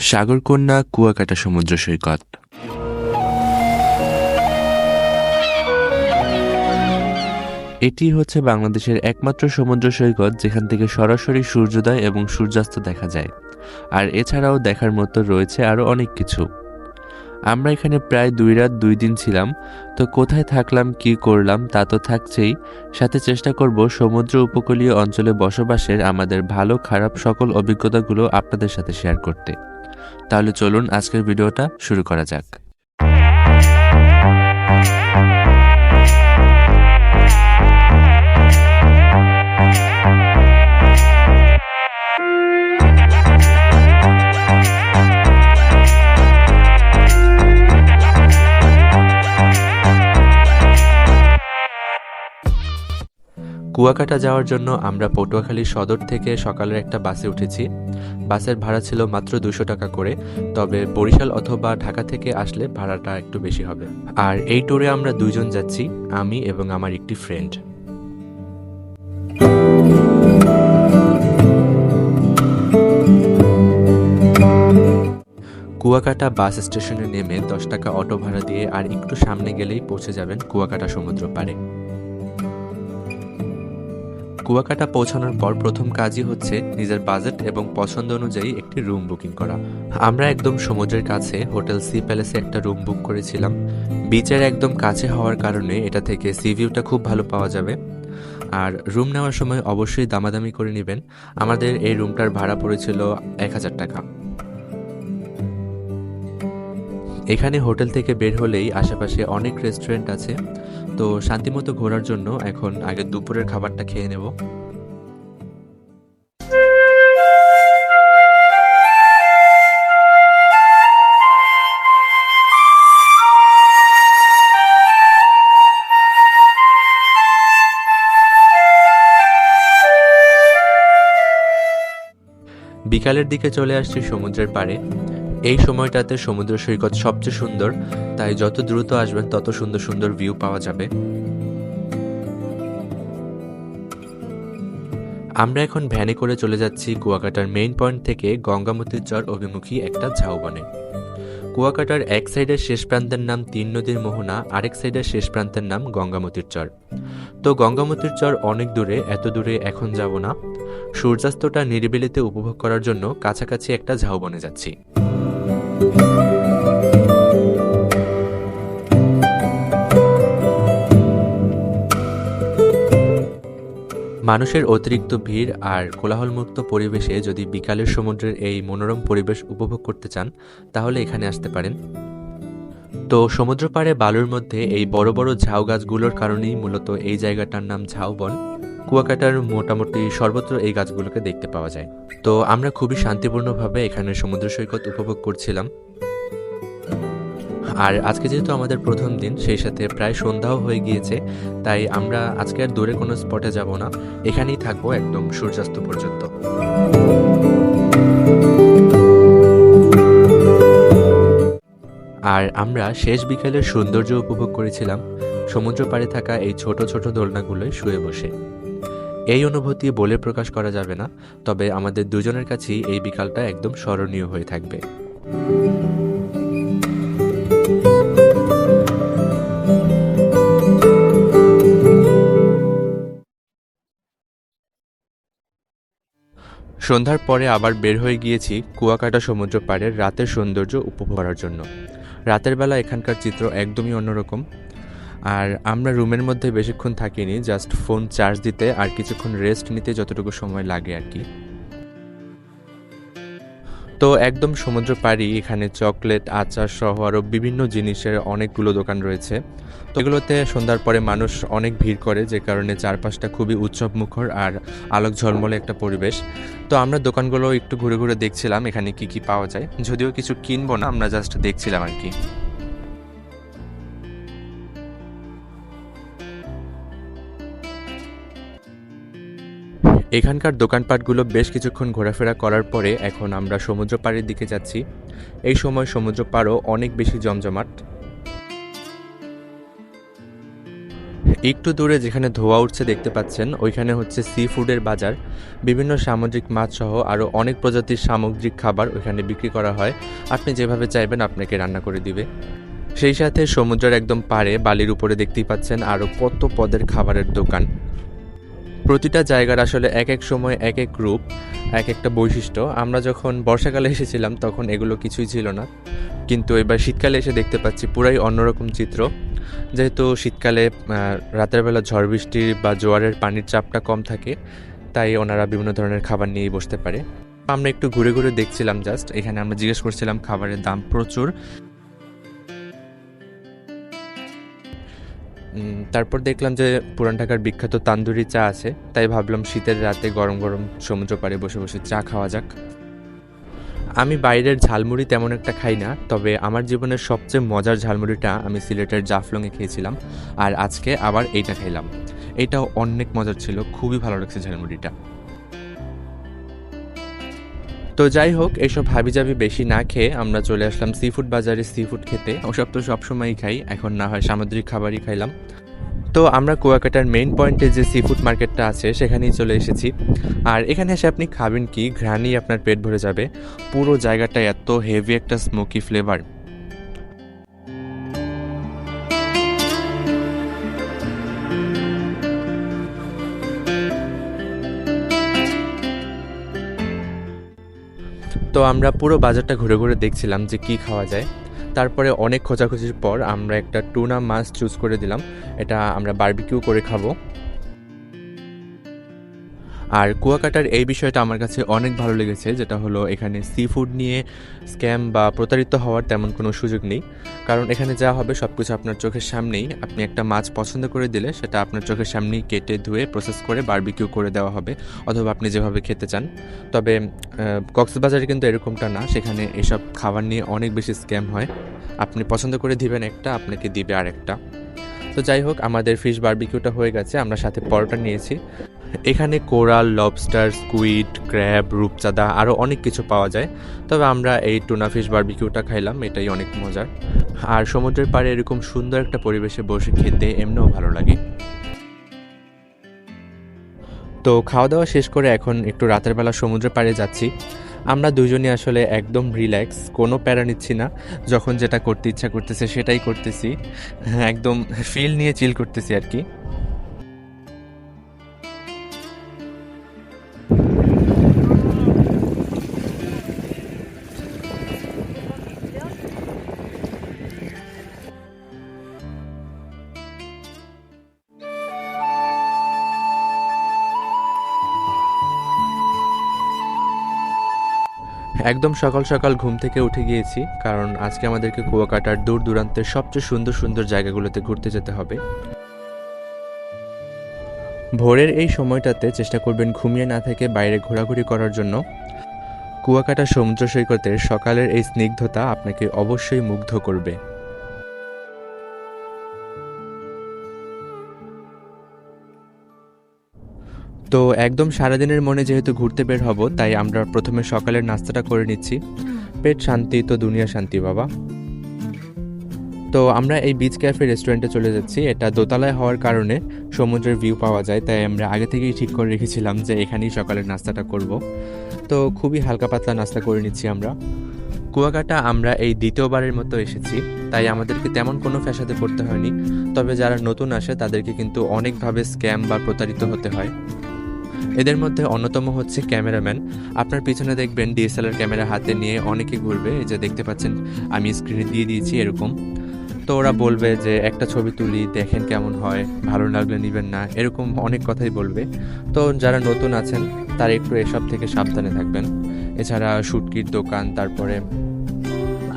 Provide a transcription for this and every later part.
সাগরকন্যা কুয়াকাটা সমুদ্র সৈকত। এটি হচ্ছে বাংলাদেশের একমাত্র সমুদ্র সৈকত যেখান থেকে সরাসরি সূর্যোদয় এবং সূর্যাস্ত দেখা যায়। আর এছাড়াও দেখার মতো রয়েছে আরও অনেক কিছু। আমরা এখানে প্রায় 2 রাত 2 দিন ছিলাম। তো কোথায় থাকলাম, কি করলাম তা তো থাকছেই, সাথে চেষ্টা করব সমুদ্র উপকূলীয় অঞ্চলে বসবাসের আমাদের ভালো খারাপ সকল অভিজ্ঞতাগুলো আপনাদের সাথে শেয়ার করতে। তাহলে চলুন আজকের ভিডিওটা শুরু করা যাক। কুয়াকাটা যাওয়ার জন্য আমরা পটুয়াখালী সদর থেকে সকালের একটা বাসে উঠেছি। বাসের ভাড়া ছিল মাত্র 200 টাকা করে, তবে বরিশাল অথবা ঢাকা থেকে আসলে ভাড়াটা একটু বেশি হবে। আর এই ট্যুরে আমরা 2 জন যাচ্ছি, আমি এবং আমার একটি ফ্রেন্ড। কুয়াকাটা বাস স্টেশনে নেমে 10 টাকা অটো ভাড়া দিয়ে আর একটু সামনে গেলেই পৌঁছে যাবেন কুয়াকাটা সমুদ্র পাড়ে। কুয়াকাটা পৌঁছানোর পর প্রথম কাজই হচ্ছে নিজের বাজেট এবং পছন্দ অনুযায়ী একটি রুম বুকিং করা। আমরা একদম সমুদ্রের কাছে হোটেল সি প্যালেসে একটা রুম বুক করেছিলাম। বিচের একদম কাছে হওয়ার কারণে এটা থেকে সি ভিউটা খুব ভালো পাওয়া যাবে। আর রুম নেওয়ার সময় অবশ্যই দামাদামি করে নেবেন। আমাদের এই রুমটার ভাড়া পড়েছিল 1000 টাকা। এখানে হোটেল থেকে বের হলেই আশেপাশে অনেক রেস্টুরেন্ট আছে, তো শান্তিমতো ঘোরার জন্য এখন আগে দুপুরের খাবারটা খেয়ে নেব। বিকালের দিকে চলে আসছি সমুদ্রের পাড়ে। এই সময়টাতে সমুদ্র সৈকত সবচেয়ে সুন্দর, তাই যত দ্রুত আসবেন তত সুন্দর সুন্দর ভিউ পাওয়া যাবে। আমরা এখন ভ্যানে করে চলে যাচ্ছি কুয়াকাটার মেইন পয়েন্ট থেকে গঙ্গামতির চর অভিমুখী একটা ঝাউবনে। কুয়াকাটার এক সাইডের শেষ প্রান্তের নাম 3 নদীর মোহনা, আরেক সাইডের শেষ প্রান্তের নাম গঙ্গামতির চর। তো গঙ্গামতির চর অনেক দূরে, এত দূরে এখন যাব না। সূর্যাস্তটা নিরিবিলিতে উপভোগ করার জন্য কাছাকাছি একটা ঝাউবনে যাচ্ছি। মানুষের অতিরিক্ত ভিড় আর কোলাহলমুক্ত পরিবেশে যদি বিকালের সমুদ্রের এই মনোরম পরিবেশ উপভোগ করতে চান তাহলে এখানে আসতে পারেন। তো সমুদ্র পাড়ে বালুর মধ্যে এই বড় বড় ঝাউ গাছগুলোর কারণেই মূলত এই জায়গাটার নাম ঝাউবন। কুয়াকাটার মোটামুটি সর্বত্র এই গাছগুলোকে দেখতে পাওয়া যায়। তো আমরা খুবই শান্তিপূর্ণভাবে এখানে সমুদ্র সৈকত উপভোগ করছিলাম। আর আজকে যেহেতু আমাদের প্রথম দিন, সেই সাথে প্রায় সন্ধ্যাও হয়ে গিয়েছে, তাই আমরা আজকে আর দূরে কোনো স্পটে যাব না, এখানেই থাকবো একদম সূর্যাস্ত পর্যন্ত। আর আমরা শেষ বিকেলের সৌন্দর্য উপভোগ করেছিলাম সমুদ্র পাড়ে থাকা এই ছোট ছোট দোলনাগুলোয় শুয়ে বসে। এই অনুভূতি বলে প্রকাশ করা যাবে না, তবে আমাদের দুজনের কাছেই এই বিকালটা একদম স্মরণীয় হয়ে থাকবে। সন্ধ্যার পরে আবার বের হয়ে গিয়েছি কুয়াকাটা সমুদ্র পাড়ের রাতের সৌন্দর্য উপভোগ করার জন্য। রাতের বেলা এখানকার চিত্র একদমই অন্যরকম। আর আমরা রুমের মধ্যে বেশিক্ষণ থাকিনি, জাস্ট ফোন চার্জ দিতে আর কিছুক্ষণ রেস্ট নিতে যতটুকু সময় লাগে আর কি। তো একদম সমুদ্র পাড়ি, এখানে চকলেট, আচার সহ আরও বিভিন্ন জিনিসের অনেকগুলো দোকান রয়েছে। তো এগুলোতে সন্ধ্যার পরে মানুষ অনেক ভিড় করে, যে কারণে চারপাশটা খুবই উৎসব মুখর আর আলোক ঝলমলে একটা পরিবেশ। তো আমরা দোকানগুলো একটু ঘুরে ঘুরে দেখছিলাম এখানে কি কি পাওয়া যায়, যদিও কিছু কিনবো না, আমরা জাস্ট দেখছিলাম আর কি। এখানকার দোকানপাটগুলো বেশ কিছুক্ষণ ঘোরাফেরা করার পরে এখন আমরা সমুদ্র পাড়ের দিকে যাচ্ছি। এই সময় সমুদ্র পাড়ও অনেক বেশি জমজমাট। একটু দূরে যেখানে ধোঁয়া উঠছে দেখতে পাচ্ছেন, ওইখানে হচ্ছে সি ফুডের বাজার। বিভিন্ন সামুদ্রিক মাছ সহ আরও অনেক প্রজাতির সামুদ্রিক খাবার ওইখানে বিক্রি করা হয়। আপনি যেভাবে চাইবেন আপনাকে রান্না করে দিবে। সেই সাথে সমুদ্রের একদম পাড়ে বালির উপরে দেখতেই পাচ্ছেন আরও কত পদের খাবারের দোকান। প্রতিটা জায়গার আসলে এক এক সময় এক এক রূপ, এক একটা বৈশিষ্ট্য। আমরা যখন বর্ষাকালে এসেছিলাম তখন এগুলো কিছুই ছিল না, কিন্তু এবার শীতকালে এসে দেখতে পাচ্ছি পুরাই অন্যরকম চিত্র। যেহেতু শীতকালে রাতের বেলা ঝড় বৃষ্টি বা জোয়ারের পানির চাপটা কম থাকে, তাই ওনারা বিভিন্ন ধরনের খাবার নিয়েই বসতে পারে। আমরা একটু ঘুরে ঘুরে দেখছিলাম জাস্ট। এখানে আমরা জিজ্ঞেস করছিলাম, খাবারের দাম প্রচুর। তারপর দেখলাম যে পুরান ঢাকার বিখ্যাত তান্দুরি চা আছে, তাই ভাবলাম শীতের রাতে গরম গরম সমুদ্র পাড়ে বসে বসে চা খাওয়া যাক। আমি বাইরের ঝালমুড়ি তেমন একটা খাই না, তবে আমার জীবনের সবচেয়ে মজার ঝালমুড়িটা আমি সিলেটের জাফলংয়ে খেয়েছিলাম, আর আজকে আবার এইটা খেলাম। এইটাও অনেক মজার ছিল, খুবই ভালো লাগছে ঝালমুড়িটা। তো যাই হোক, এইসব হাবিজাবি বেশি না খেয়ে আমরা চলে আসলাম সি ফুড বাজারে সি ফুড খেতে। ওসব তো সবসময়ই খাই, এখন না হয় সামুদ্রিক খাবারই খাইলাম। তো আমরা কুয়াকাটার মেইন পয়েন্টে যে সি ফুড মার্কেটটা আছে সেখানেই চলে এসেছি। আর এখানে এসে আপনি খাবেন কি, ঘ্রাণেই আপনার পেট ভরে যাবে। পুরো জায়গাটা এত হেভি একটা স্মোকি ফ্লেভার। তো আমরা পুরো বাজারটা ঘুরে ঘুরে দেখছিলাম যে কি খাওয়া যায়। তারপরে অনেক খোঁজাখুঁজির পর আমরা একটা টুনা মাছ চুজ করে দিলাম। এটা আমরা বারবিকিউ করে খাবো। আর কুয়াকাটার এই বিষয়টা আমার কাছে অনেক ভালো লেগেছে, যেটা হলো এখানে সি ফুড নিয়ে স্ক্যাম বা প্রতারিত হওয়ার তেমন কোনো সুযোগ নেই। কারণ এখানে যা হবে সব কিছু আপনার চোখের সামনেই। আপনি একটা মাছ পছন্দ করে দিলে সেটা আপনার চোখের সামনেই কেটে ধুয়ে প্রসেস করে বারবিকিউ করে দেওয়া হবে, অথবা আপনি যেভাবে খেতে চান। তবে কক্সবাজারে কিন্তু এরকমটা না, সেখানে এসব খাবার নিয়ে অনেক বেশি স্ক্যাম হয়। আপনি পছন্দ করে দিবেন একটা, আপনাকে দিবে আরেকটা। তো যাই হোক, আমাদের ফিশ বারবিকিউটা হয়ে গেছে, আমরা সাথে পরোটা নিয়েছি। এখানে কোরাল, লবস্টার, স্কুইড, ক্র্যাব, রূপচাঁদা আরও অনেক কিছু পাওয়া যায়। তবে আমরা এই টুনা ফিশ বারবিকিউটা খাইলাম, এটাই অনেক মজার। আর সমুদ্রের পাড়ে এরকম সুন্দর একটা পরিবেশে বসে খেতে এমনিও ভালো লাগে। তো খাওয়া দাওয়া শেষ করে এখন একটু রাতের বেলা সমুদ্রের পাড়ে যাচ্ছি। আমরা দুজনই আসলে একদম রিল্যাক্স, কোনো প্যারা নিচ্ছি না। যখন যেটা করতে ইচ্ছা করতেছে সেটাই করতেছি, একদম ফিল নিয়ে চিল করতেছি আর কি। একদম সকাল সকাল ঘুম থেকে উঠে গিয়েছি, কারণ আজকে আমাদেরকে কুয়াকাটার দূর দূরান্তের সবচেয়ে সুন্দর সুন্দর জায়গাগুলোতে ঘুরতে যেতে হবে। ভোরের এই সময়টাতে চেষ্টা করবেন ঘুমিয়ে না থেকে বাইরে ঘোরাঘুরি করার জন্য। কুয়াকাটা সমুদ্র সৈকতের সকালের এই স্নিগ্ধতা আপনাকে অবশ্যই মুগ্ধ করবে। তো একদম সারাদিনের মনে যেহেতু ঘুরতে বের হব, তাই আমরা প্রথমে সকালের নাস্তাটা করে নিচ্ছি। পেট শান্তি তো দুনিয়া শান্তি বাবা। তো আমরা এই বিচ ক্যাফে রেস্টুরেন্টে চলে যাচ্ছি। এটা দোতলায় হওয়ার কারণে সমুদ্রের ভিউ পাওয়া যায়, তাই আমরা আগে থেকেই ঠিক করে রেখেছিলাম যে এখানেই সকালের নাস্তাটা করব। তো খুবই হালকা পাতলা নাস্তা করে নিচ্ছি আমরা। কুয়াকাটা আমরা এই দ্বিতীয়বারের মতো এসেছি, তাই আমাদেরকে তেমন কোনো ফ্যাসাদে পড়তে হয়নি। তবে যারা নতুন আসে তাদেরকে কিন্তু অনেকভাবে স্ক্যাম বা প্রতারিত হতে হয়। এদের মধ্যে অন্যতম হচ্ছে ক্যামেরাম্যান। আপনার পিছনে দেখবেন ডিএসএলআর ক্যামেরা হাতে নিয়ে অনেকে ঘুরবে, এই যে দেখতে পাচ্ছেন আমি স্ক্রিনে দিয়ে দিয়েছি এরকম। তো ওরা বলবে যে একটা ছবি তুলি, দেখেন কেমন হয়, ভালো লাগলে নেবেন না, এরকম অনেক কথাই বলবে। তো যারা নতুন আছেন তারা একটু এসব থেকে সাবধানে থাকবেন। এছাড়া শুটকির দোকান, তারপরে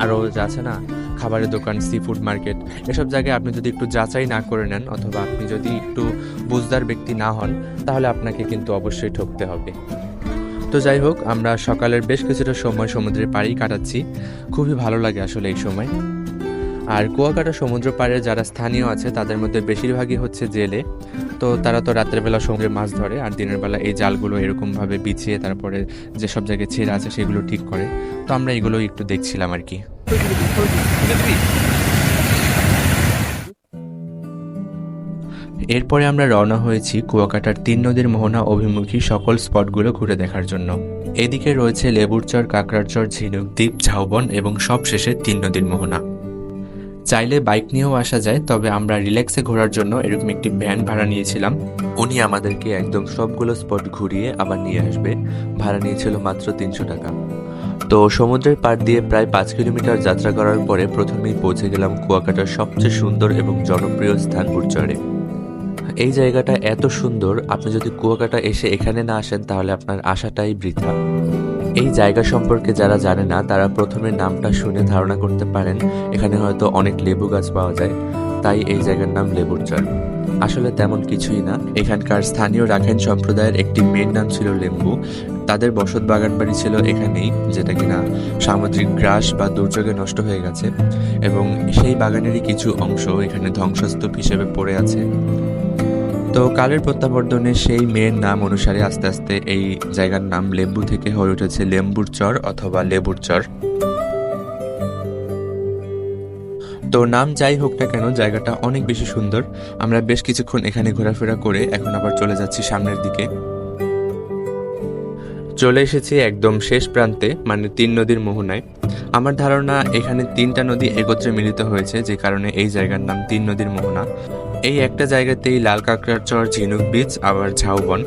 আরও যা আছে না, খাবারের দোকান, সি ফুড মার্কেট, এসব জায়গায় আপনি যদি একটু যাচাই না করে নেন, অথবা আপনি যদি একটু বুঝদার ব্যক্তি না হন, তাহলে আপনাকে কিন্তু অবশ্যই ঠকতে হবে। তো যাই হোক, আমরা সকালের বেশ কিছুটা সময় সমুদ্রের পাড়েই কাটাচ্ছি। খুবই ভালো লাগে আসলে এই সময়। আর কুয়াকাটা সমুদ্র পাড়ে যারা স্থানীয় আছে তাদের মধ্যে বেশিরভাগই হচ্ছে জেলে। তো তারা তো রাতের বেলা সমুদ্রে মাছ ধরে, আর দিনের বেলা এই জালগুলো এরকমভাবে বিছিয়ে তারপরে যেসব জায়গায় ছেঁড়া আছে সেগুলো ঠিক করে। তো আমরা এগুলো একটু দেখছিলাম আর কি। এরপরে আমরা রওনা হয়েছি কুয়াকাটার 3 নদীর মোহনা অভিমুখী সকল স্পটগুলো ঘুরে দেখার জন্য। এদিকে রয়েছে লেবুরচর, কাকড়ারচর, ঝিনুক দ্বীপ, ঝাউবন এবং সবশেষে 3 নদীর মোহনা। চাইলে বাইক নিয়েও আসা যায়, তবে আমরা রিল্যাক্সে ঘোরার জন্য এরকম একটি ভ্যান ভাড়া নিয়েছিলাম। উনি আমাদেরকে একদম সবগুলো স্পট ঘুরিয়ে আবার নিয়ে আসবে। ভাড়া নিয়েছিল মাত্র 300 টাকা। তো সমুদ্রের পাড় দিয়ে প্রায় 5 কিলোমিটার যাত্রা করার পরে প্রথমেই পৌঁছে গেলাম কুয়াকাটার সবচেয়ে সুন্দর এবং জনপ্রিয় স্থান বুড়চরে। এই জায়গাটা এত সুন্দর, আপনি যদি কুয়াকাটা এসে এখানে না আসেন তাহলে আপনার আশাটাই বৃথা। এই জায়গা সম্পর্কে যারা জানে না তারা প্রথমে নামটা শুনে ধারণা করতে পারেন এখানে হয়তো অনেক লেবু গাছ পাওয়া যায়, তাই এই জায়গার নাম লেবুরচর। আসলে তেমন কিছুই না। এখানকার স্থানীয় রাখাইন সম্প্রদায়ের একটি মেয়ের নাম ছিল লেম্বু। তাদের বসত বাগান বাড়ি ছিল এখানেই, যেটা কিনা সামুদ্রিক গ্রাস বা দুর্যোগে নষ্ট হয়ে গেছে, এবং সেই বাগানেরই কিছু অংশ এখানে ধ্বংসস্তূপ হিসেবে পড়ে আছে। তো কালের প্রত্যাবর্তনে সেই মেয়ের নাম অনুসারে আস্তে আস্তে এই জায়গার নাম লেম্বু থেকে হয়ে উঠেছে লেম্বুর চর অথবা লেবুর চর। তো নাম যাই হোক না কেন, জায়গাটা অনেক বেশি সুন্দর। আমরা বেশ কিছুক্ষণ এখানে ঘোরাফেরা করে এখন আবার চলে যাচ্ছি সামনের দিকে। চলে এসেছি একদম শেষ প্রান্তে, মানে 3 নদীর মোহনায়। আমার ধারণা এখানে 3টা নদী একত্রে মিলিত হয়েছে, যে কারণে এই জায়গার নাম 3 নদীর মোহনা। এই একটা জায়গাতেই লাল কাঁকড়ার চর, ঝিনুক বিচ, আবার ঝাউবন।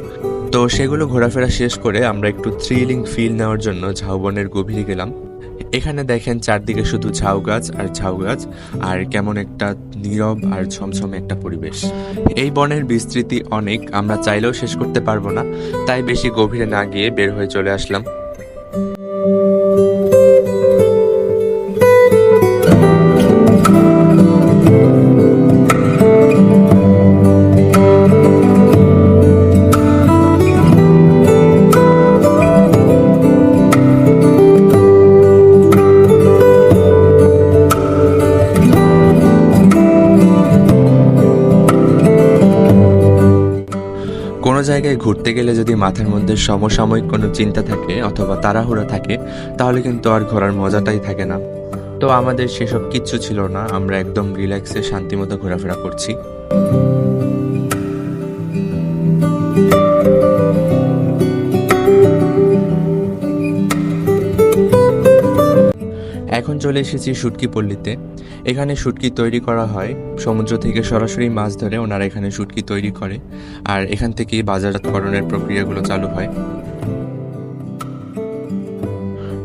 তো সেগুলো ঘোরাফেরা শেষ করে আমরা একটু থ্রিলিং ফিল নেওয়ার জন্য ঝাউবনের গভীরে গেলাম। এখানে দেখেন চারদিকে শুধু ঝাউ গাছ আর ঝাউ গাছ, আর কেমন একটা নীরব আর ছমছমে একটা পরিবেশ। এই বনের বিস্তৃতি অনেক, আমরা চাইলেও শেষ করতে পারবো না, তাই বেশি গভীরে না গিয়ে বের হয়ে চলে আসলাম। কোনো জায়গায় ঘুরতে গেলে যদি মাথার মধ্যে সমসাময়িক কোনো চিন্তা থাকে অথবা তাড়াহুড়া থাকে, তাহলে কিন্তু আর ঘোরার মজাটাই থাকে না। তো আমাদের সেসব কিচ্ছু ছিল না, আমরা একদম রিল্যাক্সে শান্তিমতো ঘোরাফেরা করছি। এখন চলে এসেছি শুটকি পল্লীতে। এখানে শুটকি তৈরি করা হয়, সমুদ্র থেকে সরাসরি মাছ ধরে ওনারা এখানে শুটকি তৈরি করে, আর এখান থেকেই বাজারজাতকরণের প্রক্রিয়াগুলো চালু হয়।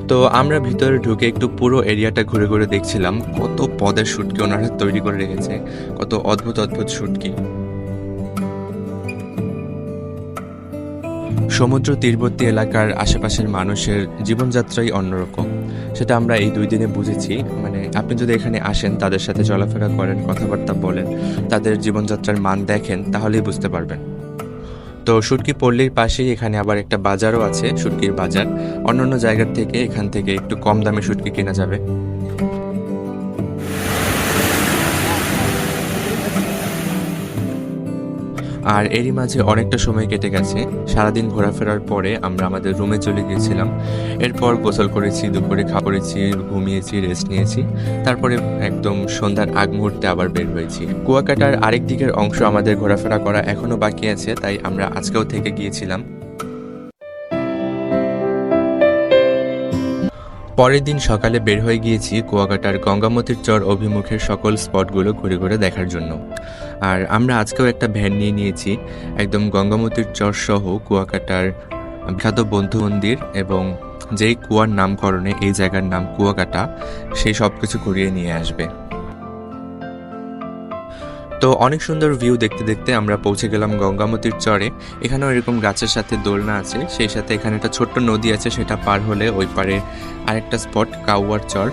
তো আমরা ভিতরে ঢুকে একটু পুরো এরিয়াটা ঘুরে ঘুরে দেখছিলাম কত পদের শুটকি ওনারা তৈরি করে রেখেছে, কত অদ্ভুত অদ্ভুত শুটকি। সমুদ্র তীরবর্তী এলাকার আশেপাশের মানুষের জীবনযাত্রাই অন্যরকম, সেটা আমরা এই 2 দিনে বুঝেছি। মানে আপনি যদি এখানে আসেন, তাদের সাথে চলাফেরা করেন, কথাবার্তা বলেন, তাদের জীবনযাত্রার মান দেখেন, তাহলেই বুঝতে পারবেন। তো শুটকি পল্লীর পাশেই এখানে আবার একটা বাজারও আছে, শুটকির বাজার। অন্যান্য জায়গার থেকে এখান থেকে একটু কম দামে শুটকি কেনা যাবে। আর এরই মাঝে অনেকটা সময় কেটে গেছে। সারাদিন ঘোরাফেরার পরে আমরা আমাদের রুমে চলে গিয়েছিলাম। এরপর গোসল করেছি, দুপুরে খাওয়া করেছি, ঘুমিয়েছি, রেস্ট নিয়েছি। তারপরে একদম সন্ধ্যার আগ মুহূর্তে আবার বের হয়েছি। কুয়াকাটার আরেক দিকের অংশ আমাদের ঘোরাফেরা করা এখনো বাকি আছে, তাই আমরা আজকেও থেকে গিয়েছিলাম। পরের দিন সকালে বের হয়ে গিয়েছি কুয়াকাটার গঙ্গামতির চর অভিমুখের সকল স্পটগুলো ঘুরে ঘুরে দেখার জন্য। আর আমরা আজকেও একটা ভ্যান নিয়ে নিয়েছি, একদম গঙ্গামতির চর সহ কুয়াকাটার বিখ্যাত বৌদ্ধ মন্দির এবং যেই কুয়ার নামকরণে এই জায়গার নাম কুয়াকাটা, সেই সব কিছু ঘুরিয়ে নিয়ে আসবে। তো অনেক সুন্দর ভিউ দেখতে দেখতে আমরা পৌঁছে গেলাম গঙ্গামতির চরে। এখানেও এরকম গাছের সাথে দোলনা আছে, সেই সাথে এখানে একটা ছোট্ট নদী আছে, সেটা পার হলে ওই পারে আরেকটা স্পট কাউয়ার চর।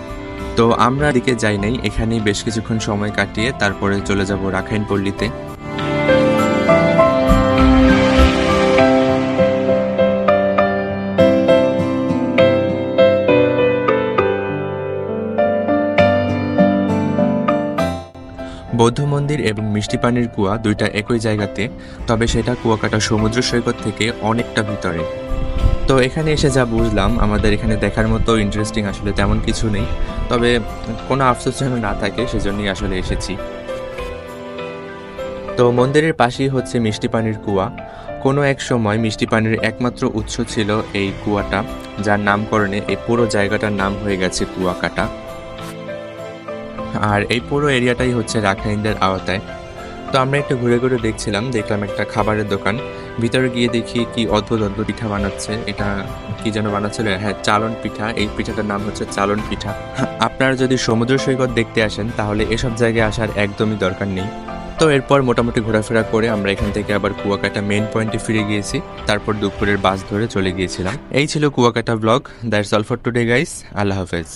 তো আমরা দিকে যাই নাই, এখানেই বেশ কিছুক্ষণ সময় কাটিয়ে তারপরে চলে যাব রাখাইন পল্লীতে। বৌদ্ধ মন্দির এবং মিষ্টি পানির কুয়া দুইটা একই জায়গাতে, তবে সেটা কুয়াকাটা সমুদ্র সৈকত থেকে অনেকটা ভিতরে। তো এখানে এসে যা বুঝলাম, আমাদের এখানে দেখার মতো ইন্টারেস্টিং আসলে তেমন কিছু নেই, তবে কোনো আফসোস যেন না থাকে, সেজন্যই আসলে এসেছি। তো মন্দিরের পাশেই হচ্ছে মিষ্টি পানির কুয়া। কোনো এক সময় মিষ্টি পানির একমাত্র উৎস ছিল এই কুয়াটা, যার নামকরণে এই পুরো জায়গাটার নাম হয়ে গেছে কুয়াকাটা। আর এই পুরো এরিয়াটাই হচ্ছে রাখাইনদের আওতায়। তো আমরা একটু ঘুরে ঘুরে দেখলাম একটা খাবারের দোকান। ভিতরে গিয়ে দেখি কি অদ্ভুত অদ্ভুত পিঠা বানাচ্ছে। এটা কি যেন বানাচ্ছিল, হ্যাঁ চালন পিঠা। এই পিঠাটার নাম হচ্ছে চালন পিঠা। আপনারা যদি সমুদ্র সৈকত দেখতে আসেন তাহলে এসব জায়গায় আসার একদমই দরকার নেই। তো এরপর মোটামুটি ঘোরাফেরা করে আমরা এখান থেকে আবার কুয়াকাটা মেইন পয়েন্টে ফিরে গিয়েছি। তারপর দুপুরের বাস ধরে চলে গিয়েছিলাম। এই ছিল Kuakata blog. That's all for today guys. আল্লাহ হাফেজ।